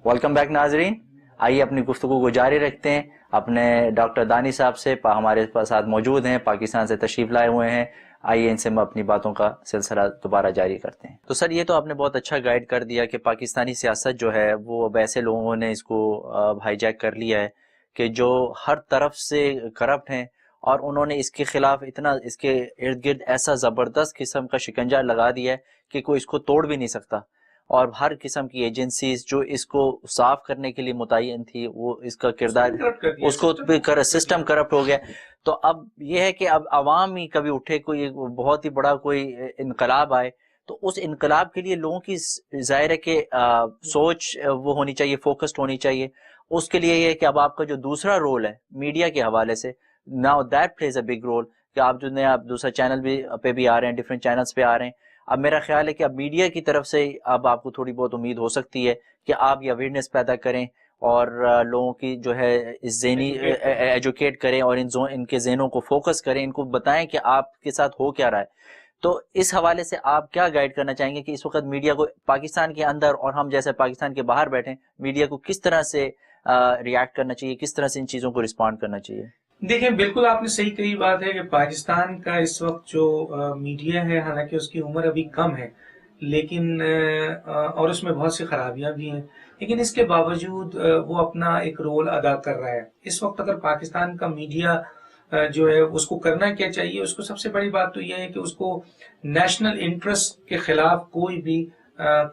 Welcome back ناظرین. آئیے اپنی گفتگو کو جاری رکھتے ہیں. اپنے ڈاکٹر دانی صاحب سے ہمارے ساتھ موجود ہیں, پاکستان سے تشریف لائے ہوئے ہیں. آئیے ان سے ہم اپنی باتوں کا سلسلہ دوبارہ جاری کرتے ہیں. تو سر, یہ تو آپ نے بہت اچھا گائیڈ کر دیا کہ پاکستانی سیاست جو ہے وہ اب ایسے لوگوں نے اس کو ہائی جیک کر لیا ہے کہ جو ہر طرف سے کرپٹ ہیں, اور انہوں نے اس کے خلاف اتنا, اس کے ارد گرد ایسا زبردست قسم کا شکنجہ لگا دیا ہے کہ کوئی اس کو توڑ بھی نہیں سکتا. اور ہر قسم کی ایجنسیز جو اس کو صاف کرنے کے لیے متعین تھی, وہ اس کا کردار, اس کو سسٹم کرپٹ ہو گیا. تو اب یہ ہے کہ اب عوام ہی کبھی اٹھے, کوئی بہت ہی بڑا کوئی انقلاب آئے, تو اس انقلاب کے لیے لوگوں کی ظاہر ہے کہ سوچ وہ ہونی چاہیے, فوکسڈ ہونی چاہیے. اس کے لیے یہ ہے کہ اب آپ کا جو دوسرا رول ہے میڈیا کے حوالے سے, now that plays a big role, کہ آپ جو نئے آپ دوسرا چینل بھی پہ بھی آ رہے ہیں, ڈفرینٹ چینلز پہ آ رہے ہیں. اب میرا خیال ہے کہ اب میڈیا کی طرف سے اب آپ کو تھوڑی بہت امید ہو سکتی ہے کہ آپ یہ اویئرنیس پیدا کریں اور لوگوں کی جو ہے ذہنی ایجوکیٹ کریں, اور ان کے ذہنوں کو فوکس کریں, ان کو بتائیں کہ آپ کے ساتھ ہو کیا رہا ہے. تو اس حوالے سے آپ کیا گائیڈ کرنا چاہیں گے کہ اس وقت میڈیا کو پاکستان کے اندر اور ہم جیسے پاکستان کے باہر بیٹھیں, میڈیا کو کس طرح سے ریئیکٹ کرنا چاہیے, کس طرح سے ان چیزوں کو رسپونڈ کرنا چاہیے؟ دیکھیں, بالکل آپ نے صحیح کہی بات ہے کہ پاکستان کا اس وقت جو میڈیا ہے, حالانکہ اس کی عمر ابھی کم ہے, لیکن اور اس میں بہت سی خرابیاں بھی ہیں, لیکن اس کے باوجود وہ اپنا ایک رول ادا کر رہا ہے. اس وقت اگر پاکستان کا میڈیا جو ہے اس کو کرنا کیا چاہیے, اس کو سب سے بڑی بات تو یہ ہے کہ اس کو نیشنل انٹرسٹ کے خلاف کوئی بھی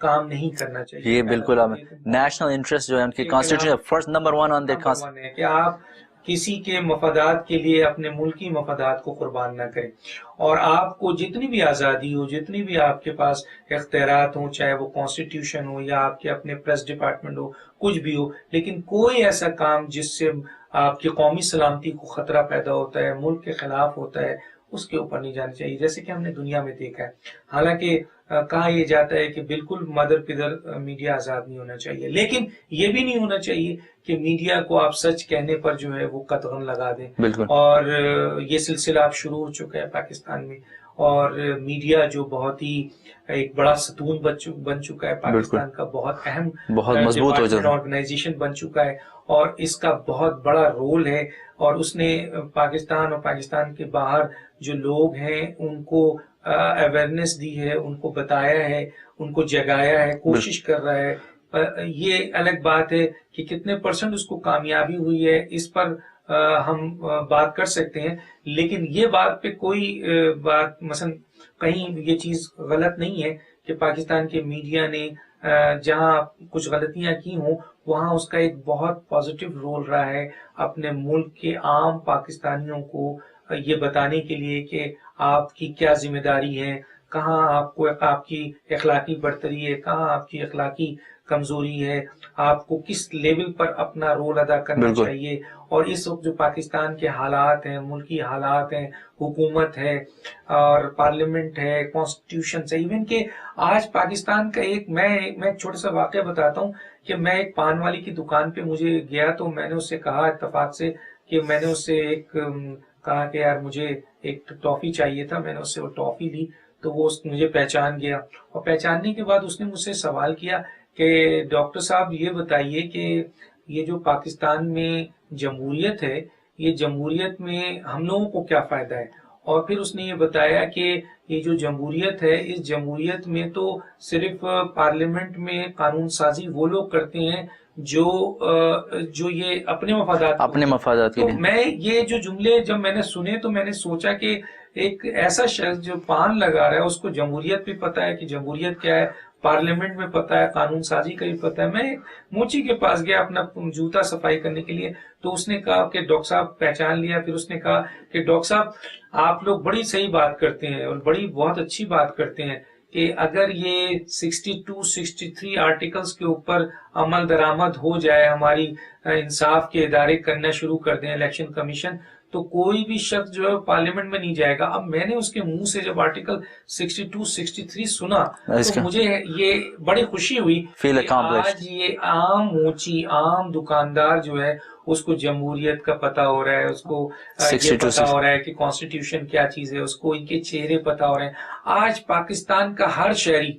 کام نہیں کرنا چاہیے. یہ بالکل نیشنل انٹرسٹ جو ہے ان کی constitution first number one on their constitution ہے کہ آپ کسی کے مفادات کے لیے اپنے ملکی مفادات کو قربان نہ کریں, اور آپ کو جتنی بھی آزادی ہو, جتنی بھی آپ کے پاس اختیارات ہوں, چاہے وہ کانسٹیٹیوشن ہو یا آپ کے اپنے پریس ڈپارٹمنٹ ہو, کچھ بھی ہو, لیکن کوئی ایسا کام جس سے آپ کی قومی سلامتی کو خطرہ پیدا ہوتا ہے, ملک کے خلاف ہوتا ہے, اس کے اوپر نہیں جانا چاہیے. جیسے کہ ہم نے دنیا میں دیکھا ہے, حالانکہ کہا یہ جاتا ہے کہ بالکل مدر پدر میڈیا آزاد نہیں ہونا چاہیے, لیکن یہ بھی نہیں ہونا چاہیے کہ میڈیا کو آپ سچ کہنے پر جو ہے وہ قطغن لگا دیں. اور یہ سلسلہ اب شروع ہو چکا ہے پاکستان میں, اور میڈیا جو بہت ہی ایک بڑا ستون بن چکا ہے پاکستان کا, بہت اہم بہت مضبوط آرگنائزیشن بن چکا ہے, اور اس کا بہت بڑا رول ہے. اور اس نے پاکستان اور پاکستان کے باہر جو لوگ ہیں ان کو اویئرنیس دی ہے, ان کو بتایا ہے, ان کو جگایا ہے, کوشش کر رہا ہے. یہ الگ بات ہے کہ کتنے پرسنٹ اس کو کامیابی ہوئی ہے, اس پر ہم بات کر سکتے ہیں, لیکن یہ بات پہ کوئی بات مثلا کہیں یہ چیز غلط نہیں ہے کہ پاکستان کے میڈیا نے جہاں کچھ غلطیاں کی ہوں وہاں اس کا ایک بہت پازیٹیو رول رہا ہے اپنے ملک کے عام پاکستانیوں کو یہ بتانے کے لیے کہ آپ کی کیا ذمہ داری ہے, کہاں آپ کی اخلاقی برتری ہے, کہاں آپ کی اخلاقی کمزوری ہے, آپ کو کس لیول پر اپنا رول ادا کرنا چاہیے. اور اس وقت جو پاکستان کے حالات ہیں, ملکی حالات ہیں, حکومت ہے اور پارلیمنٹ ہے, کانسٹیٹیوشن سے, ایون کہ آج پاکستان کا میں ایک چھوٹا سا واقعہ بتاتا ہوں کہ میں ایک پان والی کی دکان پہ مجھے گیا تو میں نے اس سے کہا اتفاق سے کہ میں نے اس سے کہا کہ یار مجھے ایک ٹافی چاہیے تھا, میں نے اس سے وہ ٹافی لی تو وہ مجھے پہچان گیا, اور پہچاننے کے بعد اس نے مجھ سے سوال کیا کہ ڈاکٹر صاحب یہ بتائیے کہ یہ جو پاکستان میں جمہوریت ہے, یہ جمہوریت میں ہم لوگوں کو کیا فائدہ ہے. اور پھر اس نے یہ بتایا کہ یہ جو جمہوریت ہے, اس جمہوریت میں تو صرف پارلیمنٹ میں قانون سازی وہ لوگ کرتے ہیں جو یہ اپنے مفادات تو میں یہ جو جملے جب میں نے سنے تو میں نے سوچا کہ ایک ایسا شخص جو پان لگا رہا ہے اس کو جمہوریت بھی پتا ہے کہ جمہوریت کیا ہے, پارلیمنٹ میں پتا ہے, قانون سازی کا بھی پتا ہے. میں موچی کے پاس گیا اپنا جوتا صفائی کرنے کے لیے, تو اس نے کہا کہ ڈاکٹر صاحب پہچان لیا. پھر اس نے کہا کہ ڈاکٹر صاحب آپ لوگ بڑی صحیح بات کرتے ہیں اور بہت اچھی بات کرتے ہیں کہ اگر یہ 62-63 آرٹیکلز کے اوپر عمل درآمد ہو جائے, ہماری انصاف کے ادارے کرنا شروع کر دیں, الیکشن کمیشن, تو کوئی بھی شخص جو ہے پارلیمنٹ میں نہیں جائے گا. اب میں نے اس کے منہ سے جب آرٹیکل 62-63 سنا تو مجھے یہ بڑی خوشی ہوئی کہ آج یہ عام موچی, عام دکاندار جو ہے اس کو جمہوریت کا پتا ہو رہا ہے, اس کو یہ پتا ہو رہا ہے کہ کانسٹیٹیوشن کیا چیز ہے, اس کو ان کے چہرے پتا ہو رہے ہیں. آج پاکستان کا ہر شہری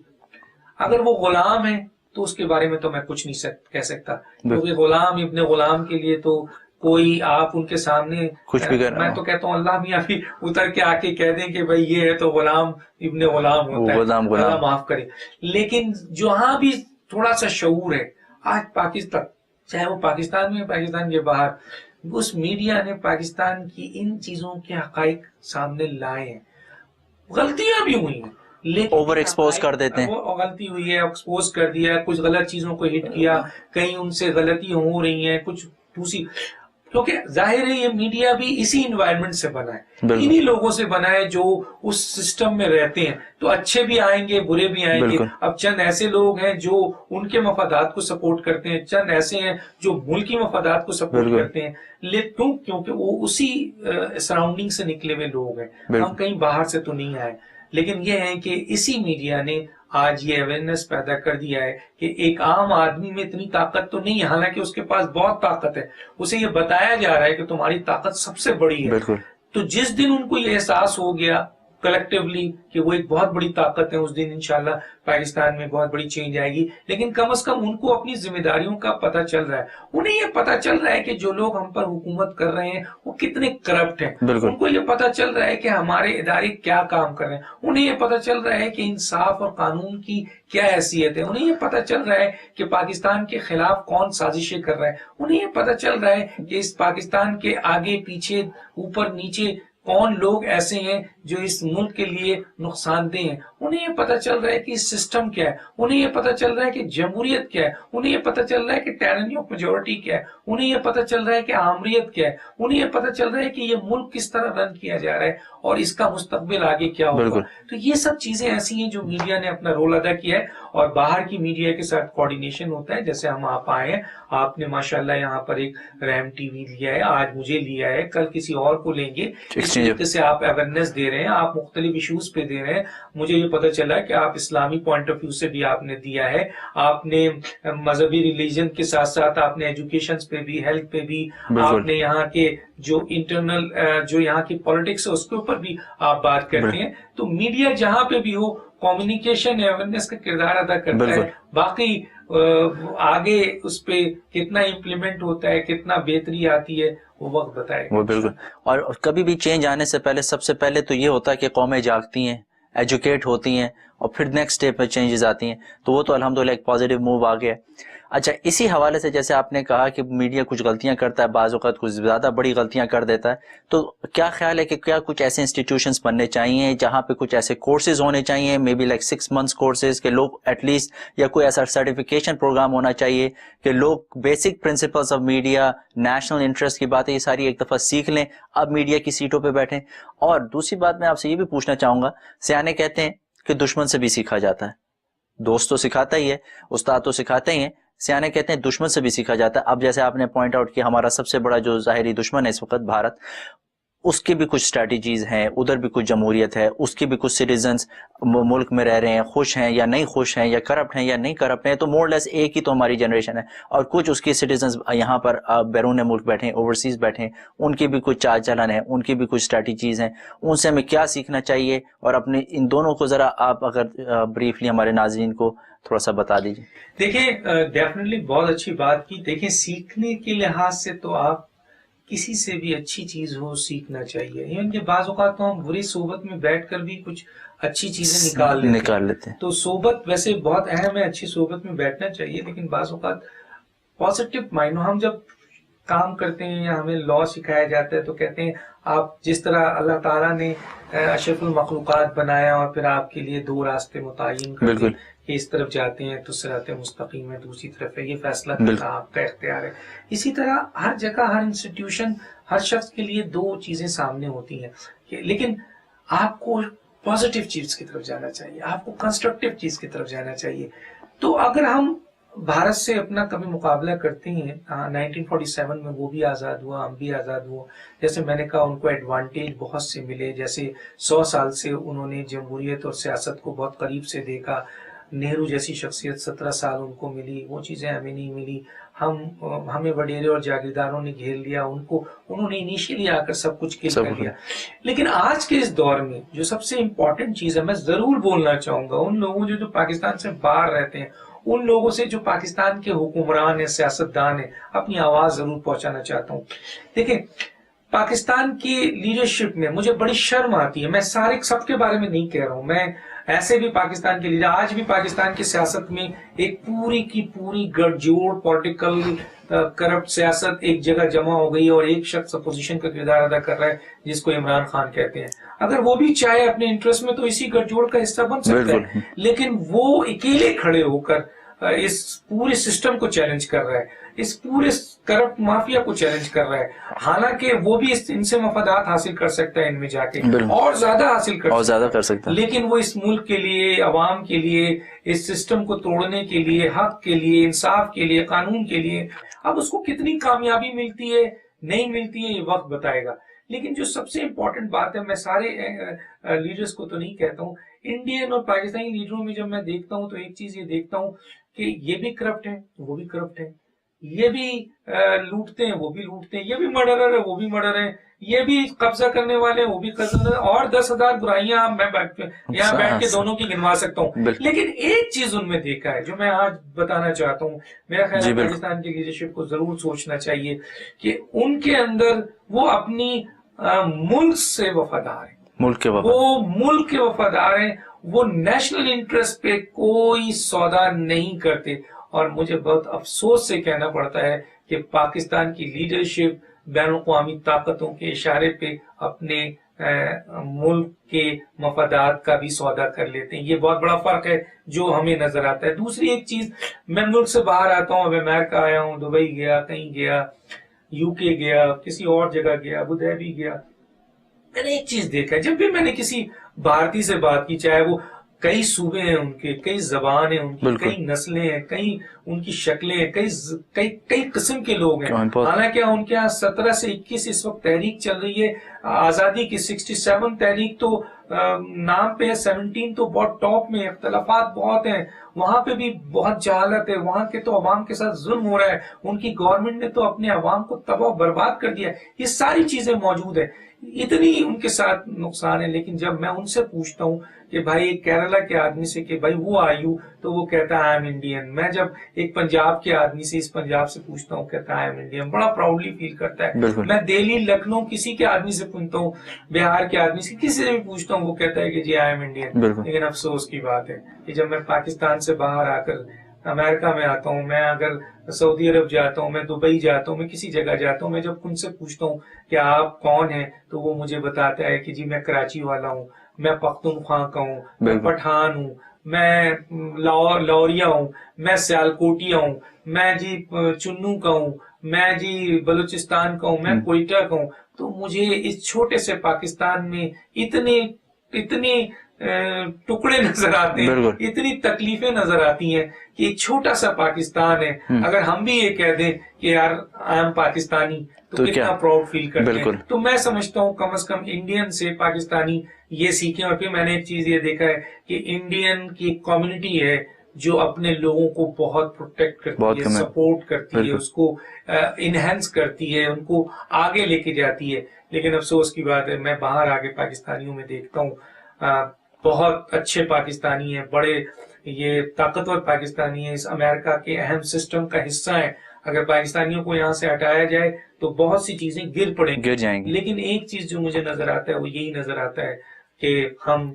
اگر وہ غلام ہے تو اس کے بارے میں تو میں کچھ نہیں کہہ سکتا، کیونکہ غلام ابن غلام کے لیے تو کوئی آپ ان کے سامنے کچھ بھی میں تو کہتا ہوں اللہ میاں بھی اتر کے آ کے کہہ دیں کہ بھائی یہ ہے تو غلام ابن غلام ہوتا ہے، اللہ معاف کرے. لیکن جہاں بھی تھوڑا سا شعور ہے، آج پاکستان چاہے وہ پاکستان میں پاکستان کے باہر، اس میڈیا نے پاکستان کی ان چیزوں کے حقائق سامنے لائے ہیں. غلطیاں بھی ہوئی ہیں لیکن اوور ایکسپوز کر دیتے ہیں، وہ غلطی ہوئی ہے، ایکسپوز کر دیا، کچھ غلط چیزوں کو ہٹ کیا، کہیں ان سے غلطیاں ہو رہی ہیں، کچھ دوسری، کیونکہ ظاہر ہے یہ میڈیا بھی اسی انوائرمنٹ سے بنا ہے، انہی لوگوں سے بنا ہے جو اس سسٹم میں رہتے ہیں، تو اچھے بھی آئیں گے برے بھی آئیں گے. اب چند ایسے لوگ ہیں جو ان کے مفادات کو سپورٹ کرتے ہیں، چند ایسے ہیں جو ملکی مفادات کو سپورٹ کرتے ہیں، لیکن کیونکہ وہ اسی سراؤنڈنگ سے نکلے ہوئے لوگ ہیں، ہم کہیں باہر سے تو نہیں آئے. لیکن یہ ہے کہ اسی میڈیا نے آج یہ اویئرنیس پیدا کر دیا ہے کہ ایک عام آدمی میں اتنی طاقت تو نہیں ہے، حالانکہ اس کے پاس بہت طاقت ہے، اسے یہ بتایا جا رہا ہے کہ تمہاری طاقت سب سے بڑی ہے. تو جس دن ان کو یہ احساس ہو گیا کلیکٹیولی کہ وہ ایک بہت بڑی طاقت ہے، اس دن انشاءاللہ پاکستان میں بہت بڑی چینج آئے گی. لیکن کم از کم ان کو اپنی ذمہ داریوں کا پتہ چل رہا ہے، انہیں یہ پتہ چل رہا ہے کہ جو لوگ ہم پر حکومت کر رہے ہیں وہ کتنے کرپٹ ہیں، ان کو یہ پتہ چل رہا ہے کہ ہمارے ادارے کیا کام کر رہے ہیں، انہیں یہ پتہ چل رہا ہے کہ انصاف اور قانون کی کیا حیثیت ہے، انہیں یہ پتہ چل رہا ہے کہ پاکستان کے خلاف کون سازشیں کر رہا ہے، انہیں یہ پتہ چل رہا ہے کہ اس پاکستان کے آگے پیچھے اوپر نیچے کون لوگ ایسے ہیں جو اس ملک کے لیے نقصان دہ ہیں، انہیں یہ پتہ چل رہا ہے کہ سسٹم کیا ہے، انہیں یہ پتہ چل رہا ہے کہ جمہوریت کیا ہے، انہیں یہ پتہ چل رہا ہے کہ ٹائرنی آف میجورٹی کیا ہے، انہیں یہ پتہ چل رہا ہے کہ آمریت کیا ہے، انہیں یہ پتہ چل رہا ہے کہ یہ ملک کس طرح رن کیا جا رہا ہے اور اس کا مستقبل آگے کیا ہوگا. تو یہ سب چیزیں ایسی ہیں جو میڈیا نے اپنا رول ادا کیا ہے، اور باہر کی میڈیا کے ساتھ کوارڈینیشن ہوتا ہے. جیسے ہم آپ آئے ہیں، آپ نے ماشاءاللہ یہاں پر ایک رحم ٹی وی لیا ہے، آج مجھے لیا ہے، کل کسی اور کو لیں گے. اس طریقے سے آپ اویئرنیس دے رہے ہیں، آپ مختلف ایشوز پہ دے رہے ہیں. مجھے یہ پتہ چلا کہ آپ اسلامی پوائنٹ آف ویو سے بھی آپ نے دیا ہے، آپ نے مذہبی ریلیجن کے ساتھ ساتھ آپ نے ایجوکیشن پہ بھی، ہیلتھ پہ بھی، آپ نے یہاں کے جو انٹرنل جو یہاں کی پالیٹکس ہے اس کے اوپر بھی آپ بات کرتے ہیں. تو میڈیا جہاں پہ بھی ہو کمیونیکیشن اویئرنیس کا کردار ادا کرتا ہے. باقی آگے اس پہ کتنا امپلیمنٹ ہوتا ہے، کتنا بہتری آتی ہے، وہ وقت بتائے. وہ بالکل. اور کبھی بھی چینج آنے سے پہلے سب سے پہلے تو یہ ہوتا ہے کہ قومیں جاگتی ہیں، ایجوکیٹ ہوتی ہیں، اور پھر نیکسٹ اسٹیپ پہ چینجز آتی ہیں. تو وہ تو الحمدللہ ایک پازیٹیو موو آ گیا. اچھا، اسی حوالے سے جیسے آپ نے کہا کہ میڈیا کچھ غلطیاں کرتا ہے، بعض اوقات کچھ زیادہ بڑی غلطیاں کر دیتا ہے، تو کیا خیال ہے کہ کیا کچھ ایسے انسٹیٹیوشنز بننے چاہیے جہاں پہ کچھ ایسے کورسز ہونے چاہیے، maybe like 6 months courses, کہ لوگ ایٹ لیسٹ، یا کوئی ایسا سرٹیفکیشن پروگرام ہونا چاہیے کہ لوگ basic principles of media, national interest کی باتیں یہ ساری ایک دفعہ سیکھ لیں، اب میڈیا کی سیٹوں پہ بیٹھیں. اور دوسری بات میں آپ سے یہ بھی پوچھنا چاہوں گا، سیانے کہتے ہیں کہ دشمن سے بھی سیکھا جاتا ہے، دوست تو سکھاتا ہی ہے، استاد تو سکھاتے ہی ہیں، سیانے کہتے ہیں دشمن سے بھی سیکھا جاتا ہے. اب جیسے آپ نے پوائنٹ آؤٹ کیا ہمارا سب سے بڑا جو ظاہری دشمن ہے اس وقت بھارت، اس کی بھی کچھ اسٹریٹجیز ہیں، ادھر بھی کچھ جمہوریت ہے، اس کی بھی کچھ سٹیزنز ملک میں رہ رہے ہیں، خوش ہیں یا نہیں خوش ہیں، یا کرپٹ ہیں یا نہیں کرپٹ ہیں، تو مور لیس ایک ہی تو ہماری جنریشن ہے. اور کچھ اس کی سٹیزنز یہاں پر بیرون ملک بیٹھے ہیں، اوورسیز بیٹھے ہیں، ان کی بھی کچھ چال چلن ہے، ان کی بھی کچھ اسٹریٹجیز ہیں. ان سے ہمیں کیا سیکھنا چاہیے، اور اپنے ان دونوں کو ذرا آپ اگر بریفلی ہمارے ناظرین کو تھوڑا سا بتا دیجیے. دیکھیں ڈیفینیٹلی بہت اچھی بات کی. دیکھیں سیکھنے کے لحاظ سے تو آپ کسی سے بھی اچھی چیز ہو سیکھنا چاہیے. ایون کہ بعض اوقات تو ہم بری صحبت میں بیٹھ کر بھی کچھ اچھی چیزیں نکال لیتے ہیں. تو صحبت ویسے بہت اہم ہے، اچھی صحبت میں بیٹھنا چاہیے، لیکن بعض اوقات پازیٹیو مائنڈ، ہم جب کام کرتے ہیں یا ہمیں لا سکھایا جاتا ہے تو کہتے ہیں آپ جس طرح اللہ تعالیٰ نے اشرف المخلوقات بنایا اور پھر آپ کے لیے 2 راستے متعین کر دیے کہ اس طرف جاتے ہیں تو صراط مستقیم ہے، دوسری طرف ہے، یہ فیصلہ کرنا آپ کا اختیار ہے. اسی طرح ہر جگہ، ہر انسٹیٹیوشن، ہر شخص کے لیے 2 چیزیں سامنے ہوتی ہیں، لیکن آپ کو پازیٹیو چیز کی طرف جانا چاہیے، آپ کو کنسٹرکٹیو چیز کی طرف جانا چاہیے. تو اگر ہم بھارت سے اپنا کبھی مقابلہ کرتے ہیں، 1947 میں وہ بھی آزاد ہوا، ہم بھی آزاد ہوا. جیسے میں نے کہا ان کو ایڈوانٹیج بہت سے ملے، جیسے 100 سال سے انہوں نے جمہوریت اور سیاست کو بہت قریب سے دیکھا. نہرو جیسی شخصیت 17 سال ان کو ملی، وہ چیزیں ہمیں نہیں ملی. ہمیں وڈیرے اور جاگیرداروں نے گھیر لیا، انہوں نے انیشیلی آ کر سب کچھ کل کر لیا. لیکن آج کے اس دور میں جو سب سے امپورٹنٹ چیز ہے، میں ضرور بولنا چاہوں گا ان لوگوں جو پاکستان سے باہر رہتے ہیں، ان لوگوں سے جو پاکستان کے حکمران ہیں، سیاستدان ہیں، اپنی آواز ضرور پہنچانا چاہتا ہوں. دیکھیں پاکستان کی لیڈرشپ میں مجھے بڑی شرم آتی ہے. میں سب کے بارے میں نہیں کہہ رہا ہوں، میں ایسے بھی پاکستان کے لیڈر، آج بھی پاکستان کی سیاست میں ایک پوری کی پوری گڑ جوڑ پولیٹیکل کرپٹ سیاست ایک جگہ جمع ہو گئی اور ایک شخص اپوزیشن کا کردار ادا کر رہا ہے جس کو عمران خان کہتے ہیں. اگر وہ بھی چاہے اپنے انٹرسٹ میں تو اسی گڑ جوڑ کا حصہ بن سکتا ہے، لیکن وہ اکیلے کھڑے ہو کر اس پورے سسٹم کو چیلنج کر رہا ہے، اس پورے کرپٹ مافیا کو چیلنج کر رہا ہے. حالانکہ وہ بھی ان سے مفادات حاصل کر سکتا ہے ان میں جا کے، اور زیادہ حاصل کر سکتا ہے، لیکن وہ اس ملک کے لیے، عوام کے لیے، اس سسٹم کو توڑنے کے لیے، حق کے لیے، انصاف کے لیے، قانون کے لیے، اب اس کو کتنی کامیابی ملتی ہے نہیں ملتی ہے یہ وقت بتائے گا. لیکن جو سب سے امپورٹنٹ بات ہے، میں سارے لیڈرز کو تو نہیں کہتا ہوں، انڈین اور پاکستانی لیڈروں میں جب میں دیکھتا ہوں تو ایک چیز یہ دیکھتا ہوں کہ یہ بھی کرپٹ ہیں، وہ بھی کرپٹ ہیں، یہ بھی لوٹتے ہیں، وہ بھی لوٹتے ہیں، یہ بھی مرڈرر ہے، وہ بھی مرڈر ہیں، یہ بھی قبضہ کرنے والے ہیں، وہ بھی قبضہ کرنے والے، اور 10,000 برائیاں میں یہاں بیٹھ کے دونوں کی گنوا سکتا ہوں. لیکن ایک چیز ان میں دیکھا ہے جو میں آج بتانا چاہتا ہوں، میرا خیال ہے پاکستان کی لیڈرشپ کو ضرور سوچنا چاہیے کہ ان کے اندر وہ اپنی ملک سے وفادار ہیں، وہ ملک کے وفادار ہیں، وہ نیشنل انٹرسٹ پہ کوئی سودا نہیں کرتے. اور مجھے بہت افسوس سے کہنا پڑتا ہے کہ پاکستان کی لیڈرشپ بین الاقوامی طاقتوں کے اشارے پہ اپنے ملک کے مفادات کا بھی سودا کر لیتے ہیں. یہ بہت بڑا فرق ہے جو ہمیں نظر آتا ہے. دوسری ایک چیز، میں ملک سے باہر آتا ہوں، اب امریکہ آیا ہوں، دبئی گیا، کہیں گیا، یو کے گیا، کسی اور جگہ گیا، ابو ظہبی گیا، میں نے ایک چیز دیکھا ہے، جب بھی میں نے کسی بھارتی سے بات کی، چاہے وہ کئی صوبے ہیں ان کے، کئی زبان ہیں ان کی، کئی نسلیں ہیں، کئی ان کی شکلیں ہیں، کئی قسم کے لوگ ہیں. حالانکہ ان کے یہاں 17 سے 21 اس وقت تحریک چل رہی ہے آزادی کی، 67 تحریک تو نام پہ ہے، 17 تو بہت ٹاپ میں، اختلافات بہت ہیں، وہاں پہ بھی بہت جہالت ہے، وہاں کے تو عوام کے ساتھ ظلم ہو رہا ہے، ان کی گورنمنٹ نے تو اپنے عوام کو تباہ و برباد کر دیا. یہ ساری چیزیں موجود ہیں، اتنی ان کے ساتھ نقصان ہے. لیکن جب میں ان سے پوچھتا ہوں کہ بھائی ایک کیرلا کے آدمی سے کہ بھائی وہ آیو، تو وہ کہتا ہے آئی ایم انڈین. میں جب ایک پنجاب کے آدمی سے، اس پنجاب سے پوچھتا ہوں، کہتا ہے آئی ایم انڈین، بڑا پراؤڈلی فیل کرتا ہے. میں دہلی، لکھنؤ کسی کے آدمی سے پوچھتا ہوں، بہار کے آدمی سے، کسی سے بھی پوچھتا ہوں، وہ کہتا ہے کہ جی آئی ایم انڈین. لیکن افسوس کی بات ہے کہ جب میں پاکستان سے باہر آ کر امریکہ میں آتا ہوں، میں اگر سعودی عرب جاتا ہوں، میں دبئی جاتا ہوں، میں کسی جگہ جاتا ہوں، میں جب ان سے پوچھتا ہوں کہ آپ کون ہیں، تو وہ مجھے بتاتا ہے کہ جی میں کراچی والا ہوں، میں پختونخوا کا ہوں، میں پٹھان ہوں، میں لوریا ہوں، میں سیالکوٹیا ہوں، میں جی چنو کا ہوں، میں جی بلوچستان کا ہوں، میں کوئٹہ کا ہوں. تو مجھے اس چھوٹے سے پاکستان میں اتنے ٹکڑے نظر آتے ہیں، اتنی تکلیفیں نظر آتی ہیں کہ ایک چھوٹا سا پاکستان ہے. اگر ہم بھی یہ کہہ دیں کہ یار آئی ایم پاکستانی تو کتنا پراؤڈ فیل کرتے ہیں. تو میں سمجھتا ہوں کم از کم انڈین سے پاکستانی یہ سیکھیں. اور پھر میں نے ایک چیز یہ دیکھا ہے کہ انڈین کی کمیونٹی ہے جو اپنے لوگوں کو بہت پروٹیکٹ کرتی ہے، سپورٹ کرتی ہے، اس کو انہینس کرتی ہے، ان کو آگے لے کے جاتی ہے. لیکن افسوس کی بات ہے، میں باہر آگے پاکستانیوں میں دیکھتا ہوں بہت اچھے پاکستانی ہیں، بڑے یہ طاقتور پاکستانی ہیں، اس امریکہ کے اہم سسٹم کا حصہ ہیں. اگر پاکستانیوں کو یہاں سے ہٹایا جائے تو بہت سی چیزیں گر جائیں گی. لیکن ایک چیز جو مجھے نظر آتا ہے وہ یہی نظر آتا ہے کہ ہم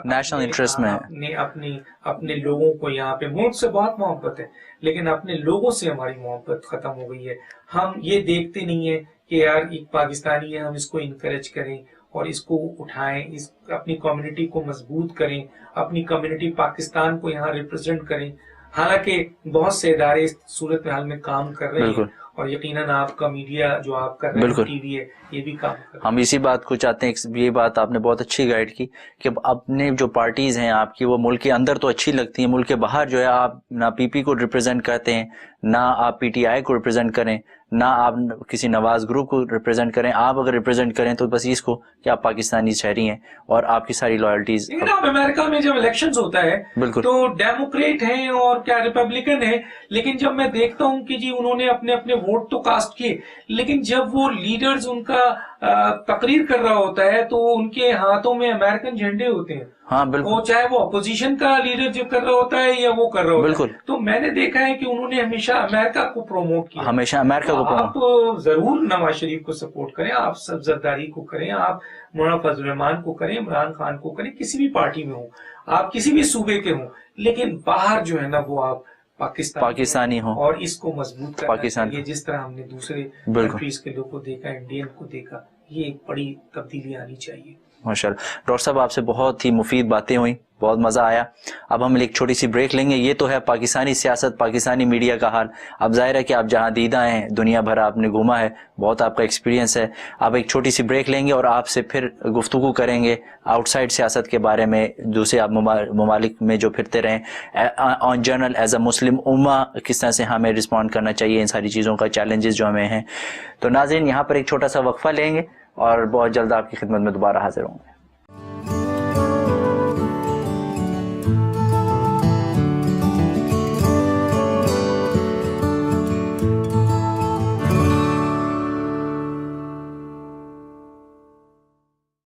نیشنل انٹرسٹ میں اپنے لوگوں کو یہاں پہ، ملک سے بہت محبت ہے لیکن اپنے لوگوں سے ہماری محبت ختم ہو گئی ہے. ہم یہ دیکھتے نہیں ہیں کہ یار ایک پاکستانی ہے، ہم اس کو انکریج کریں اور اس کو اٹھائیں، اپنی کمیونٹی کو مضبوط کریں، اپنی کمیونٹی پاکستان کو یہاں ریپرزینٹ کریں. حالانکہ بہت سے ادارے اس صورت حال میں کام کر رہے ہیں اور یقیناً آپ کا میڈیا جو آپ کر رہے ہیں، ٹی وی ہے، یہ بھی کام کر رہے ہیں. ہم اسی بات کو چاہتے ہیں. یہ بات آپ نے بہت اچھی گائیڈ کی کہ اپنے جو پارٹیز ہیں آپ کی، وہ ملک کے اندر تو اچھی لگتی ہیں، ملک کے باہر جو ہے آپ نہ پی پی کو ریپرزینٹ کرتے ہیں، نہ آپ پی ٹی آئی کو ریپرزینٹ کریں، نہ آپ کسی نواز گروپ کو ریپرزینٹ کریں. آپ اگر ریپرزینٹ کریں تو بس اس کو کہ آپ پاکستانی شہری ہیں اور آپ کی ساری لائلٹیز. آپ امریکہ میں جب الیکشنز ہوتا ہے تو ڈیموکریٹ ہیں اور کیا ریپبلکن ہیں، لیکن جب میں دیکھتا ہوں کہ جی انہوں نے اپنے ووٹ تو کاسٹ کیے، لیکن جب وہ لیڈرز ان کا تقریر کر رہا ہوتا ہے تو ان کے ہاتھوں میں امریکن جھنڈے ہوتے ہیں. ہاں بالکل. وہ چاہے وہ اپوزیشن کا لیڈر جو کر رہا ہوتا ہے یا وہ کر رہا ہوتا ہے. بالکل. تو میں نے دیکھا ہے کہ انہوں نے ہمیشہ امریکہ کو پروموٹ کیا. ہمیشہ امریکہ کو آپ ضرور نواز شریف کو سپورٹ کریں، آپ سب زرداری کو کریں، آپ مولانا فضل الرحمان کو کریں، عمران خان کو کریں، کسی بھی پارٹی میں ہوں، آپ کسی بھی صوبے کے ہوں، لیکن باہر جو ہے نا وہ آپ پاکستانی ہوں اور اس کو مضبوط کرنا چاہیے. جس طرح ہم نے دوسرے کنٹریز کے لوگ کو دیکھا، انڈین کو دیکھا، یہ ایک بڑی تبدیلی آنی چاہیے. ماشاء اللہ. ڈاکٹر صاحب آپ سے بہت ہی مفید باتیں ہوئیں، بہت مزہ آیا. اب ہم ایک چھوٹی سی بریک لیں گے. یہ تو ہے پاکستانی سیاست، پاکستانی میڈیا کا حال. اب ظاہر ہے کہ آپ جہاں دیدہ ہیں، دنیا بھر آپ نے گھوما ہے، بہت آپ کا ایکسپیرینس ہے. اب ایک چھوٹی سی بریک لیں گے اور آپ سے پھر گفتگو کریں گے آؤٹ سائڈ سیاست کے بارے میں، دوسرے آپ ممالک میں جو پھرتے رہیں. آن جنرل ایز اے مسلم امہ کس طرح سے ہمیں رسپونڈ کرنا چاہیے ان ساری چیزوں کا، چیلنجز جو ہمیں ہیں. تو ناظرین یہاں پر ایک چھوٹا سا وقفہ لیں گے اور بہت جلد آپ کی خدمت میں دوبارہ حاضر ہوں گے.